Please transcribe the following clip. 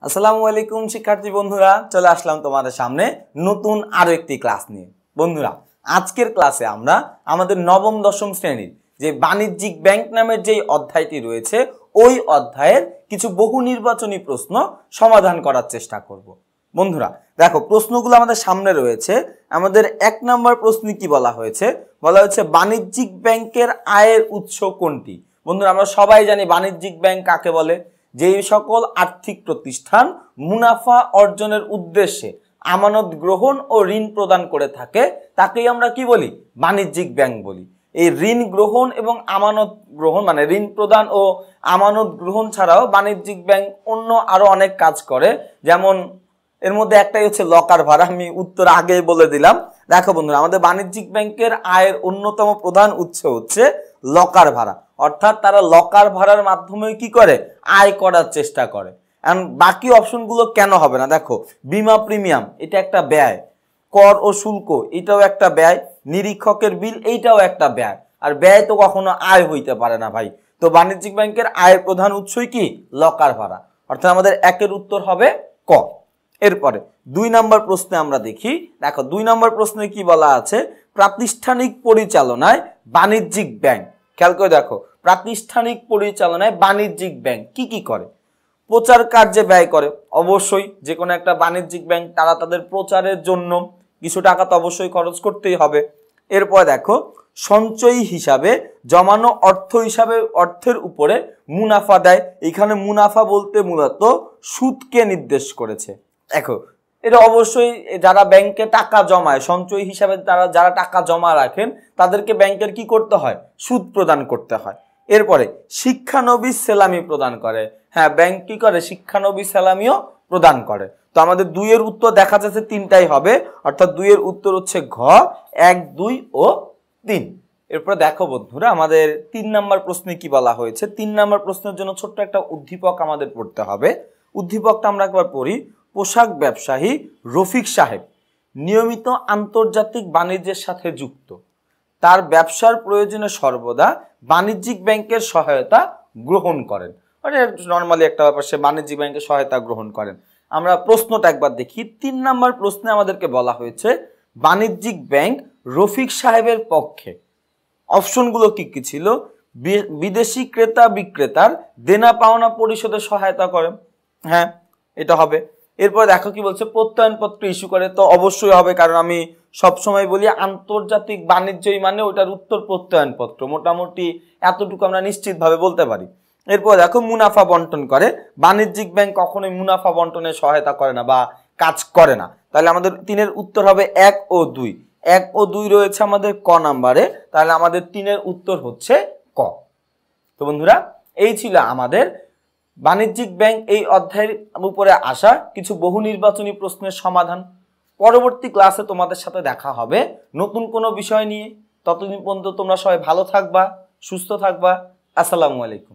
আসসালামু আলাইকুম শিক্ষার্থী বন্ধুরা, চলে আসলাম তোমাদের সামনে নতুন আরো একটি ক্লাস নিয়ে। বন্ধুরা, আজকের ক্লাসে আমরা আমাদের নবম দশম শ্রেণীর যে বাণিজ্যিক ব্যাংক নামের যে অধ্যায়টি রয়েছে ওই অধ্যায়ের কিছু বহু নির্বাচনী প্রশ্ন সমাধান করার চেষ্টা করব। বন্ধুরা দেখো, প্রশ্নগুলো আমাদের সামনে রয়েছে। আমাদের 1 নম্বর প্রশ্নে কি বলা হয়েছে? বলা হয়েছে বাণিজ্যিক ব্যাংকের আয়ের উৎস কোনটি? বন্ধুরা, আমরা সবাই জানি বাণিজ্যিক ব্যাংক কাকে বলে। যেই সকল আর্থিক প্রতিষ্ঠান মুনাফা অর্জনের উদ্দেশ্যে আমানত গ্রহণ ও ঋণ প্রদান করে থাকে তাকেই আমরা কি বলি? বাণিজ্যিক ব্যাংক বলি। এই ঋণ গ্রহণ এবং আমানত গ্রহণ মানে ঋণ প্রদান ও আমানত গ্রহণ ছাড়াও বাণিজ্যিক ব্যাংক অন্য আরো অনেক কাজ করে। যেমন এর মধ্যে একটাই হচ্ছে লকার ভাড়া। আমি উত্তর আগেই বলে দিলাম। দেখো বন্ধুরা, আমাদের বাণিজ্যিক ব্যাংকের আয়ের অন্যতম প্রধান উৎস হচ্ছে লকার ভাড়া। অর্থাৎ তারা লকার ভাড়ার মাধ্যমে কি করে? আয় করার চেষ্টা করে। এখন বাকি অপশনগুলো কেন হবে না? দেখো, বীমা প্রিমিয়াম এটা একটা ব্যয়, কর ও শুল্ক এটাও একটা ব্যয়, নিরীক্ষকের বিল এইটাও একটা ব্যয়। আর ব্যয় তো কখনো আয় হইতে পারে না ভাই। তো বাণিজ্যিক ব্যাংকের আয়ের প্রধান উৎসই কি? লকার ভাড়া। অর্থাৎ আমাদের একের উত্তর হবে ক। এরপরে 2 নম্বর প্রশ্নে আমরা দেখি। দেখো, 2 নম্বর প্রশ্নে কি বলা আছে? প্রাতিষ্ঠানিক পরিচালনায় বাণিজ্যিক ব্যাংক, খেয়াল করে দেখো, প্রাতিষ্ঠানিক পরিচালনায় বাণিজ্যিক ব্যাংক কি কি করে? প্রচার কার্যে ব্যয় করে। অবশ্যই যে কোনো একটা বাণিজ্যিক ব্যাংক তারা তাদের প্রচারের জন্য কিছু টাকা তো অবশ্যই খরচ করতেই হবে। এরপর দেখো, সঞ্চয়ী হিসাবে জমানো অর্থ হিসাবে অর্থের উপরে মুনাফা দেয়। এখানে মুনাফা বলতে মূলত সুদকে নির্দেশ করেছে। দেখো, এটা অবশ্যই যারা ব্যাংকে টাকা জমায়, সঞ্চয় হিসাবে যারা টাকা জমা রাখেন তাদেরকে ব্যাংকের কি করতে হয়? সুদ প্রদান করতে হয়। এরপরে শিক্ষানবিশ সেলামি প্রদান করে। হ্যাঁ, ব্যাংক কি করে? শিক্ষানবিশ সেলামিও প্রদান করে। তো আমাদের 2 এর উত্তর দেখা যাচ্ছে 3টাই হবে। অর্থাৎ 2 এর উত্তর হচ্ছে ঘ, 1, 2 ও 3। এরপরে দেখো বন্ধুরা, আমাদের 3 নম্বর প্রশ্নে কি বলা হয়েছে? 3 নম্বর প্রশ্নের জন্য ছোট্ট একটা উদ্দীপক আমাদের পড়তে হবে। উদ্দীপকটা আমরা একবার পড়ি। পোশাক ব্যবসায়ী রফিক সাহেব নিয়মিত আন্তর্জাতিক বাণিজ্যের সাথে যুক্ত। তার ব্যবসার প্রয়োজনে সর্বদা বাণিজ্যিক ব্যাংকের সহায়তা গ্রহণ করেন। মানে নর্মালি একটা ব্যাপার, সে বাণিজ্যিক ব্যাংকের সহায়তা গ্রহণ করেন। আমরা প্রশ্নটা একবার দেখি। 3 নম্বর প্রশ্নে আমাদেরকে বলা হয়েছে বাণিজ্যিক ব্যাংক রফিক সাহেবের পক্ষে অপশনগুলো কি কি ছিল? বিদেশি ক্রেতা বিক্রেতার দেনা পাওনা পরিশোধে সহায়তা করেন। হ্যাঁ, এটা হবে। এরপর দেখো কি বলছে? প্রত্যয়নপত্র ইস্যু করে। তো অবশ্যই হবে, কারণ আমি সবসময় বলি আন্তর্জাতিক বাণিজ্যই মানে ওটার উত্তর প্রত্যয়নপত্র। মোটামুটি এতটুকু আমরা নিশ্চিতভাবে বলতে পারি। এরপর দেখো, মুনাফা বন্টন করে। বাণিজ্যিক ব্যাংক কখনোই মুনাফা বন্টনে সহায়তা করে না বা কাজ করে না। তাহলে আমাদের 3-এর উত্তর হবে 1 ও 2। 1 ও 2 রয়েছে আমাদের ক নাম্বারে। তাহলে আমাদের 3-এর উত্তর হচ্ছে ক। তো বন্ধুরা, এই ছিল আমাদের বাণিজ্যিক ব্যাংক এই অধ্যায়ের উপরে আসা কিছু বহু নির্বাচনী প্রশ্নের সমাধান। পরবর্তী ক্লাসে তোমাদের সাথে দেখা হবে নতুন কোনো বিষয় নিয়ে। ততদিন পর্যন্ত তোমরা সবাই ভালো থাকবা, সুস্থ থাকবা। আসসালামু আলাইকুম।